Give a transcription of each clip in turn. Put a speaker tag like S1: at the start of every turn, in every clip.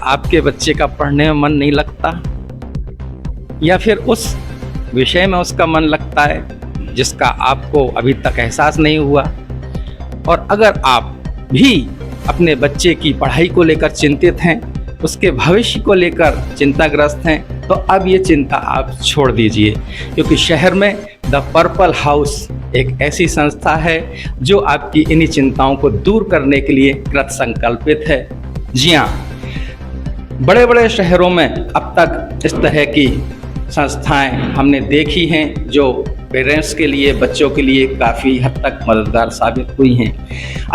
S1: आपके बच्चे का पढ़ने में मन नहीं लगता, या फिर उस विषय में उसका मन लगता है जिसका आपको अभी तक एहसास नहीं हुआ। और अगर आप भी अपने बच्चे की पढ़ाई को लेकर चिंतित हैं, उसके भविष्य को लेकर चिंताग्रस्त हैं, तो अब ये चिंता आप छोड़ दीजिए, क्योंकि शहर में द पर्पल हाउस एक ऐसी संस्था है जो आपकी इन्हीं चिंताओं को दूर करने के लिए कृत संकल्पित है। जी हाँ, बड़े बड़े शहरों में अब तक इस तरह की संस्थाएं हमने देखी हैं जो पेरेंट्स के लिए, बच्चों के लिए काफ़ी हद तक मददगार साबित हुई हैं।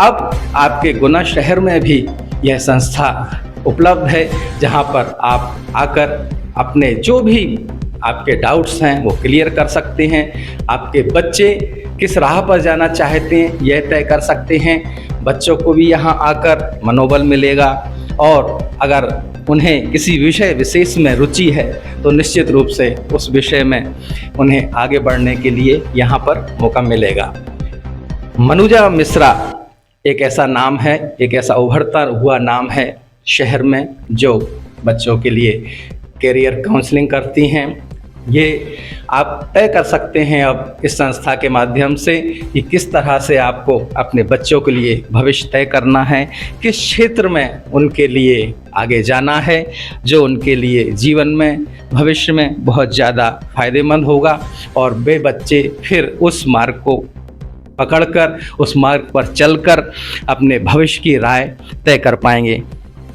S1: अब आपके गुना शहर में भी यह संस्था उपलब्ध है, जहां पर आप आकर अपने जो भी आपके डाउट्स हैं वो क्लियर कर सकते हैं। आपके बच्चे किस राह पर जाना चाहते हैं यह तय कर सकते हैं। बच्चों को भी यहाँ आकर मनोबल मिलेगा, और अगर उन्हें किसी विषय विशेष में रुचि है तो निश्चित रूप से उस विषय में उन्हें आगे बढ़ने के लिए यहाँ पर मौका मिलेगा। मनुजा मिश्रा एक ऐसा नाम है, एक ऐसा उभरता हुआ नाम है शहर में, जो बच्चों के लिए कैरियर काउंसलिंग करती हैं। ये आप तय कर सकते हैं अब इस संस्था के माध्यम से कि किस तरह से आपको अपने बच्चों के लिए भविष्य तय करना है, किस क्षेत्र में उनके लिए आगे जाना है जो उनके लिए जीवन में, भविष्य में बहुत ज़्यादा फ़ायदेमंद होगा, और वे बच्चे फिर उस मार्ग को पकड़कर, उस मार्ग पर चलकर अपने भविष्य की राय तय कर पाएंगे।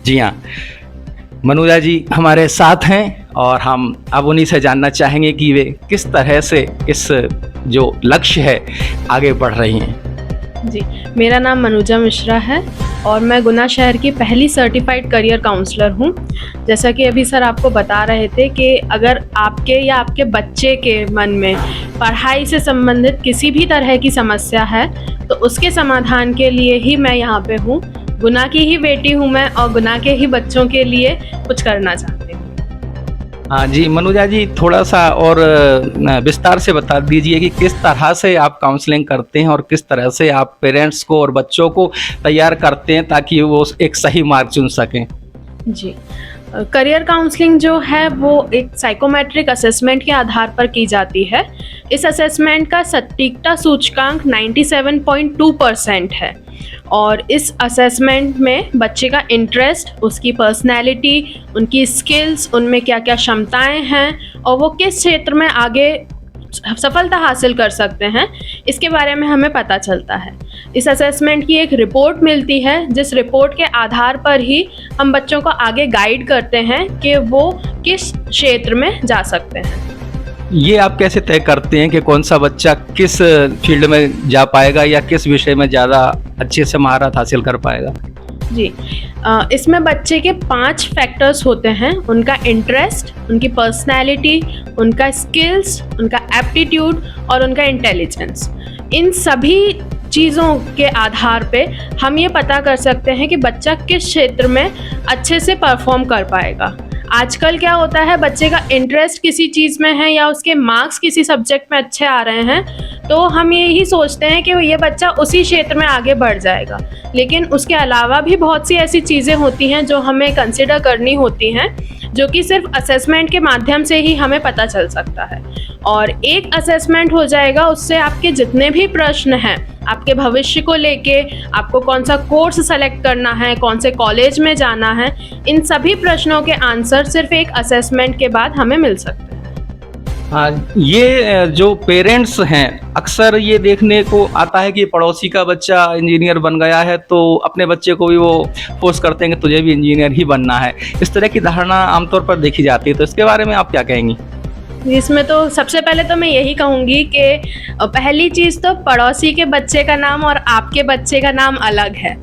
S1: जी हाँ, मनुजा जी हमारे साथ हैं और हम अब उन्हीं से जानना चाहेंगे कि वे किस तरह से इस जो लक्ष्य है आगे बढ़ रही हैं।
S2: जी, मेरा नाम मनुजा मिश्रा है और मैं गुना शहर की पहली सर्टिफाइड करियर काउंसलर हूँ। जैसा कि अभी सर आपको बता रहे थे कि अगर आपके या आपके बच्चे के मन में पढ़ाई से संबंधित किसी भी तरह की समस्या है तो उसके समाधान के लिए ही मैं यहाँ पे हूँ। गुना की ही बेटी हूँ मैं और गुना के ही बच्चों के लिए कुछ करना चाहती हूँ।
S1: हाँ जी, मनुजा जी थोड़ा सा और विस्तार से बता दीजिए कि किस तरह से आप काउंसलिंग करते हैं और किस तरह से आप पेरेंट्स को और बच्चों को तैयार करते हैं ताकि वो एक सही मार्ग चुन सकें।
S2: जी, करियर काउंसलिंग जो है वो एक साइकोमेट्रिक असेसमेंट के आधार पर की जाती है। इस असेसमेंट का सटीकता सूचकांक 97.2% है और इस असेसमेंट में बच्चे का इंटरेस्ट, उसकी पर्सनैलिटी, उनकी स्किल्स, उनमें क्या क्या क्षमताएं हैं और वो किस क्षेत्र में आगे सफलता हासिल कर सकते हैं, इसके बारे में हमें पता चलता है। इस असेसमेंट की एक रिपोर्ट मिलती है, जिस रिपोर्ट के आधार पर ही हम बच्चों को आगे गाइड करते हैं कि वो किस क्षेत्र में जा सकते हैं।
S1: ये आप कैसे तय करते हैं कि कौन सा बच्चा किस फील्ड में जा पाएगा या किस विषय में ज़्यादा अच्छे से महारत हासिल कर पाएगा?
S2: जी, इसमें बच्चे के 5 फैक्टर्स होते हैं। उनका इंटरेस्ट, उनकी पर्सनैलिटी, उनका स्किल्स, उनका एप्टीट्यूड और उनका इंटेलिजेंस। इन सभी चीज़ों के आधार पे हम ये पता कर सकते हैं कि बच्चा किस क्षेत्र में अच्छे से परफॉर्म कर पाएगा। आजकल क्या होता है, बच्चे का इंटरेस्ट किसी चीज़ में है या उसके मार्क्स किसी सब्जेक्ट में अच्छे आ रहे हैं तो हम यही सोचते हैं कि ये बच्चा उसी क्षेत्र में आगे बढ़ जाएगा, लेकिन उसके अलावा भी बहुत सी ऐसी चीज़ें होती हैं जो हमें कंसिडर करनी होती हैं, जो कि सिर्फ असेसमेंट के माध्यम से ही हमें पता चल सकता है। और एक असेसमेंट हो जाएगा, उससे आपके जितने भी प्रश्न हैं आपके भविष्य को लेके, आपको कौन सा कोर्स सेलेक्ट करना है, कौन से कॉलेज में जाना है, इन सभी प्रश्नों के आंसर सिर्फ एक असेसमेंट के बाद हमें मिल सकते हैं।
S1: हाँ, ये जो पेरेंट्स हैं अक्सर ये देखने को आता है कि पड़ोसी का बच्चा इंजीनियर बन गया है तो अपने बच्चे को भी वो फोर्स करते हैं कि तुझे भी इंजीनियर ही बनना है। इस तरह की धारणा आमतौर पर देखी जाती है, तो इसके बारे में आप क्या कहेंगी?
S2: इसमें तो सबसे पहले तो मैं यही कहूँगी कि पहली चीज़ तो पड़ोसी के बच्चे का नाम और आपके बच्चे का नाम अलग है।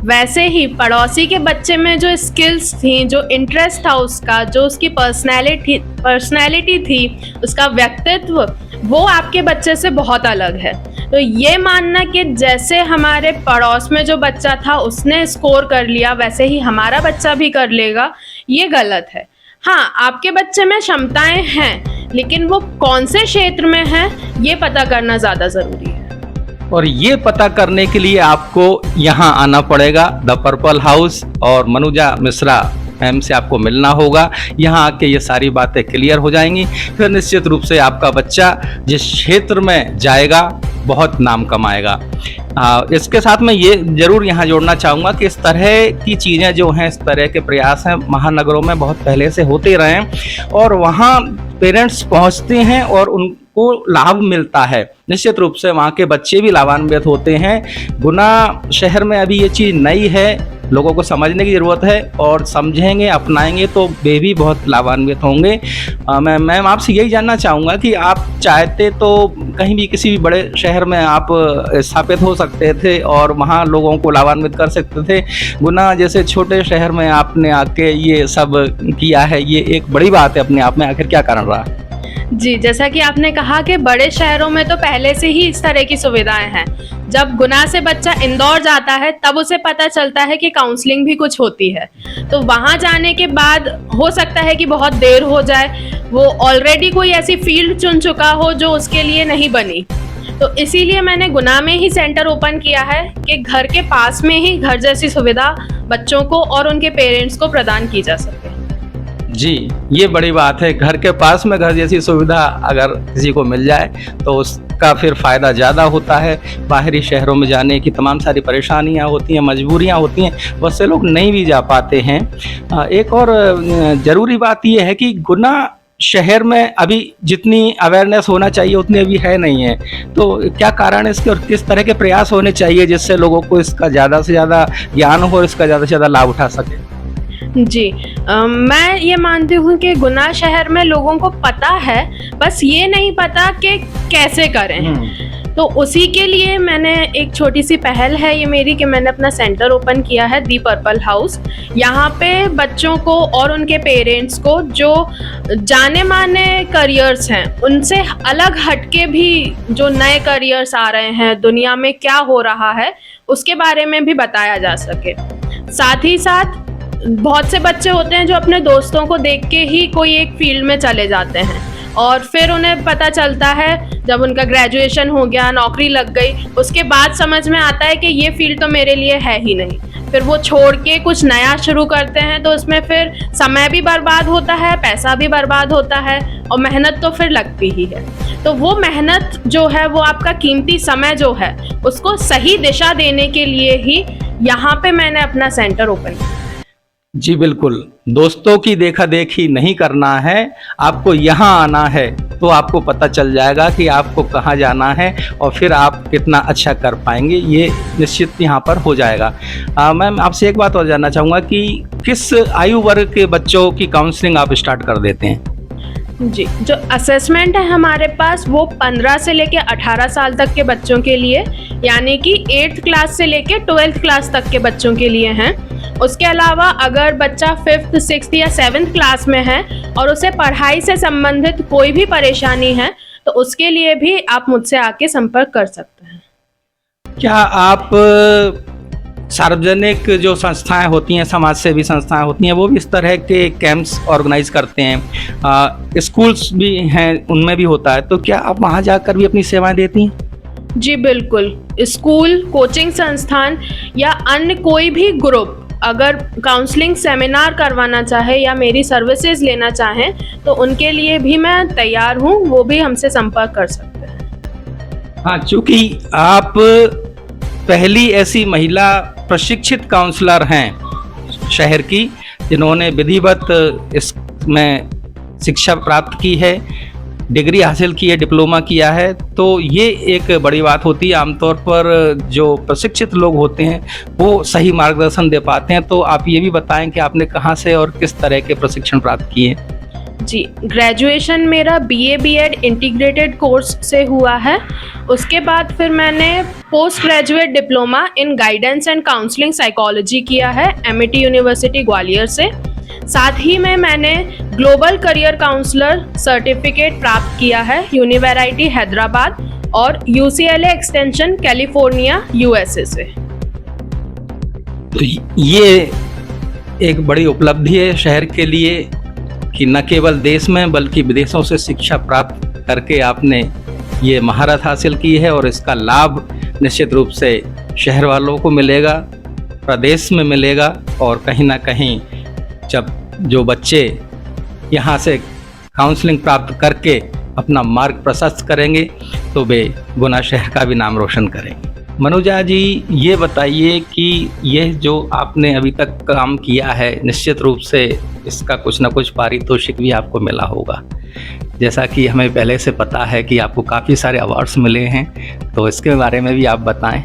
S2: वैसे ही पड़ोसी के बच्चे में जो स्किल्स थी, जो इंटरेस्ट था उसका, जो उसकी पर्सनैलिटी थी, उसका व्यक्तित्व, वो आपके बच्चे से बहुत अलग है। तो ये मानना कि जैसे हमारे पड़ोस में जो बच्चा था उसने स्कोर कर लिया वैसे ही हमारा बच्चा भी कर लेगा, ये गलत है। हाँ, आपके बच्चे में क्षमताएं हैं, लेकिन वो कौन से क्षेत्र में है ये पता करना ज़्यादा ज़रूरी है।
S1: और ये पता करने के लिए आपको यहाँ आना पड़ेगा द पर्पल हाउस, और मनुजा मिश्रा मैम से आपको मिलना होगा, यहाँ आके ये सारी बातें क्लियर हो जाएंगी। फिर निश्चित रूप से आपका बच्चा जिस क्षेत्र में जाएगा बहुत नाम कमाएगा। इसके साथ मैं ये ज़रूर यहाँ जोड़ना चाहूँगा कि इस तरह की चीज़ें जो हैं, इस तरह के प्रयास हैं महानगरों में बहुत पहले से होते रहे हैं और वहाँ पेरेंट्स पहुँचते हैं और उनको लाभ मिलता है। निश्चित रूप से वहाँ के बच्चे भी लाभान्वित होते हैं। गुना शहर में अभी ये चीज़ नई है, लोगों को समझने की ज़रूरत है और समझेंगे, अपनाएंगे तो वे भी बहुत लाभान्वित होंगे। मैम आपसे यही जानना चाहूँगा कि आप चाहते तो कहीं भी किसी भी बड़े शहर में आप स्थापित हो सकते थे और वहाँ लोगों को लाभान्वित कर सकते थे। गुना जैसे छोटे शहर में आपने आके ये सब किया है, ये एक बड़ी बात है अपने आप में। आखिर क्या कारण रहा?
S2: जी, जैसा कि आपने कहा कि बड़े शहरों में तो पहले से ही इस तरह की सुविधाएं हैं। जब गुना से बच्चा इंदौर जाता है तब उसे पता चलता है कि काउंसलिंग भी कुछ होती है, तो वहाँ जाने के बाद हो सकता है कि बहुत देर हो जाए, वो ऑलरेडी कोई ऐसी फील्ड चुन चुका हो जो उसके लिए नहीं बनी। तो इसीलिए मैंने गुना में ही सेंटर ओपन किया है कि घर के पास में ही घर जैसी सुविधा बच्चों को और उनके पेरेंट्स को प्रदान की जा सके।
S1: जी, ये बड़ी बात है। घर के पास में घर जैसी सुविधा अगर किसी को मिल जाए तो उसका फिर फ़ायदा ज़्यादा होता है। बाहरी शहरों में जाने की तमाम सारी परेशानियां होती हैं, मजबूरियां होती हैं, बहुत से लोग नहीं भी जा पाते हैं। एक और ज़रूरी बात यह है कि गुना शहर में अभी जितनी अवेयरनेस होना चाहिए उतनी अभी है नहीं है, तो क्या कारण है इसके और किस तरह के प्रयास होने चाहिए जिससे लोगों को इसका ज़्यादा से ज़्यादा ज्ञान हो और इसका ज़्यादा से ज़्यादा लाभ उठा सके?
S2: जी, मैं ये मानती हूँ कि गुना शहर में लोगों को पता है, बस ये नहीं पता कि कैसे करें। तो उसी के लिए मैंने एक छोटी सी पहल है ये मेरी कि मैंने अपना सेंटर ओपन किया है दी पर्पल हाउस। यहाँ पे बच्चों को और उनके पेरेंट्स को जो जाने माने करियर्स हैं उनसे अलग हटके भी जो नए करियर्स आ रहे हैं, दुनिया में क्या हो रहा है उसके बारे में भी बताया जा सके। साथ ही साथ बहुत से बच्चे होते हैं जो अपने दोस्तों को देख के ही कोई एक फील्ड में चले जाते हैं और फिर उन्हें पता चलता है जब उनका ग्रेजुएशन हो गया, नौकरी लग गई, उसके बाद समझ में आता है कि ये फील्ड तो मेरे लिए है ही नहीं। फिर वो छोड़ के कुछ नया शुरू करते हैं तो उसमें फिर समय भी बर्बाद होता है, पैसा भी बर्बाद होता है और मेहनत तो फिर लगती ही है। तो वो मेहनत जो है, वो आपका कीमती समय जो है, उसको सही दिशा देने के लिए ही यहाँ पे मैंने अपना सेंटर ओपन किया।
S1: जी बिल्कुल, दोस्तों की देखा देखी नहीं करना है, आपको यहाँ आना है तो आपको पता चल जाएगा कि आपको कहाँ जाना है और फिर आप कितना अच्छा कर पाएंगे, ये निश्चित यहाँ पर हो जाएगा। मैम आपसे एक बात और जानना चाहूँगा कि किस आयु वर्ग के बच्चों की काउंसलिंग आप स्टार्ट कर देते हैं?
S2: जी, जो असेसमेंट है हमारे पास वो 15 से लेके 18 साल तक के बच्चों के लिए, यानी कि 8th क्लास से लेके 12th क्लास तक के बच्चों के लिए हैं। उसके अलावा अगर बच्चा 5th, 6th या 7th क्लास में है और उसे पढ़ाई से संबंधित कोई भी परेशानी है तो उसके लिए भी आप मुझसे आके संपर्क कर सकते हैं।
S1: क्या आप सार्वजनिक जो संस्थाएं होती हैं, समाज सेवी संस्थाएं होती हैं, वो भी इस तरह के कैंप्स ऑर्गेनाइज करते हैं? स्कूल्स भी हैं, उनमें भी होता है, तो क्या आप वहाँ जाकर भी अपनी सेवाएं देती हैं?
S2: जी बिल्कुल, स्कूल, कोचिंग संस्थान या अन्य कोई भी ग्रुप अगर काउंसलिंग सेमिनार करवाना चाहे या मेरी सर्विसेज लेना चाहें तो उनके लिए भी मैं तैयार हूँ, वो भी हमसे संपर्क कर सकते हैं।
S1: हाँ, चूँकि आप पहली ऐसी महिला प्रशिक्षित काउंसलर हैं शहर की जिन्होंने विधिवत इसमें शिक्षा प्राप्त की है, डिग्री हासिल की है, डिप्लोमा किया है, तो ये एक बड़ी बात होती है। आमतौर पर जो प्रशिक्षित लोग होते हैं वो सही मार्गदर्शन दे पाते हैं। तो आप ये भी बताएं कि आपने कहाँ से और किस तरह के प्रशिक्षण प्राप्त किए?
S2: जी, ग्रेजुएशन मेरा BA B.Ed इंटीग्रेटेड कोर्स से हुआ है। उसके बाद फिर मैंने post graduate diploma in guidance and counselling psychology किया है MIT यूनिवर्सिटी ग्वालियर से। साथ ही में मैंने ग्लोबल करियर काउंसलर सर्टिफिकेट प्राप्त किया है यूनिवर्सिटी हैदराबाद और UCLA एक्सटेंशन कैलिफोर्निया USA से।
S1: तो ये एक बड़ी उपलब्धि है शहर के लिए कि न केवल देश में बल्कि विदेशों से शिक्षा प्राप्त करके आपने ये महारत हासिल की है और इसका लाभ निश्चित रूप से शहर वालों को मिलेगा, प्रदेश में मिलेगा और कहीं ना कहीं जब जो बच्चे यहाँ से काउंसलिंग प्राप्त करके अपना मार्ग प्रशस्त करेंगे तो वे गुना शहर का भी नाम रोशन करेंगे। मनोजा जी, ये बताइए कि यह जो आपने अभी तक काम किया है, निश्चित रूप से इसका कुछ ना कुछ पारितोषिक भी आपको मिला होगा। जैसा कि हमें पहले से पता है कि आपको काफ़ी सारे अवार्ड्स मिले हैं, तो इसके बारे में भी आप बताएं।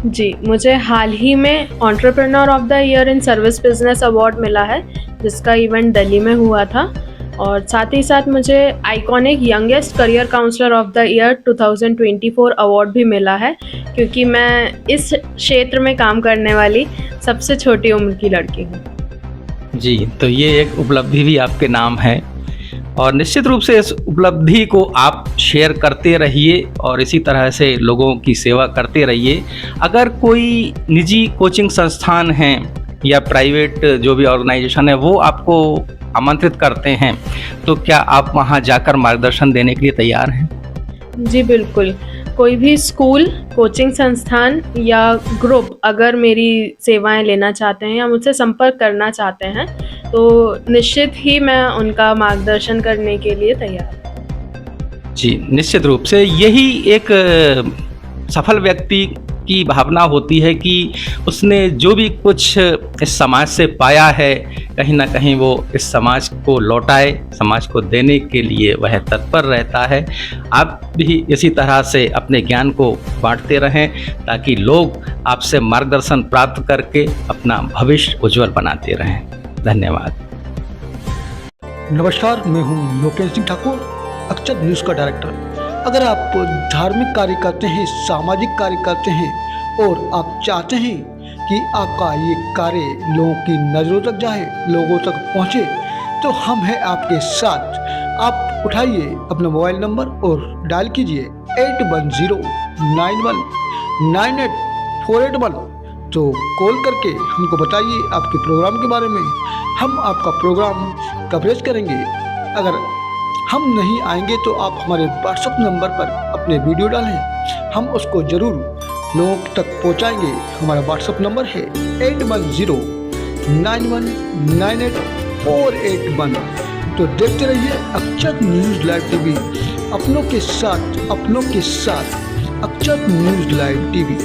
S2: जी, मुझे हाल ही में entrepreneur of the year in service business award मिला है, जिसका इवेंट दिल्ली में हुआ था। और साथ ही साथ मुझे iconic youngest career counsellor of the year 2024 award भी मिला है, क्योंकि मैं इस क्षेत्र में काम करने वाली सबसे छोटी उम्र की लड़की हूँ।
S1: जी, तो ये एक उपलब्धि भी आपके नाम है और निश्चित रूप से इस उपलब्धि को आप शेयर करते रहिए और इसी तरह से लोगों की सेवा करते रहिए। अगर कोई निजी कोचिंग संस्थान हैं या प्राइवेट जो भी ऑर्गेनाइजेशन है वो आपको आमंत्रित करते हैं, तो क्या आप वहां जाकर मार्गदर्शन देने के लिए तैयार हैं?
S2: जी बिल्कुल, कोई भी स्कूल, कोचिंग संस्थान या ग्रुप अगर मेरी सेवाएं लेना चाहते हैं या मुझसे संपर्क करना चाहते हैं, तो निश्चित ही मैं उनका मार्गदर्शन करने के लिए तैयार हूँ।
S1: जी, निश्चित रूप से यही एक सफल व्यक्ति की भावना होती है कि उसने जो भी कुछ इस समाज से पाया है, कहीं ना कहीं वो इस समाज को लौटाए, समाज को देने के लिए वह तत्पर रहता है। आप भी इसी तरह से अपने ज्ञान को बांटते रहें ताकि लोग आपसे मार्गदर्शन प्राप्त करके अपना भविष्य उज्जवल बनाते रहें। धन्यवाद।
S3: नमस्कार, मैं हूं लोकेश सिंह ठाकुर, अक्षत न्यूज़ का डायरेक्टर। अगर आप धार्मिक कार्य करते हैं, सामाजिक कार्य करते हैं और आप चाहते हैं कि आपका ये कार्य लोगों की नज़रों तक जाए, लोगों तक पहुंचे, तो हम हैं आपके साथ। आप उठाइए अपना मोबाइल नंबर और डायल कीजिए 8109198481। तो कॉल करके हमको बताइए आपके प्रोग्राम के बारे में, हम आपका प्रोग्राम कवरेज करेंगे। अगर हम नहीं आएंगे तो आप हमारे व्हाट्सएप नंबर पर अपने वीडियो डालें, हम उसको ज़रूर लोगों तक पहुंचाएंगे। हमारा व्हाट्सएप नंबर है 8109198481। तो देखते रहिए अक्षत न्यूज़ लाइव टीवी, अपनों के साथ अक्षत न्यूज़ लाइव टीवी।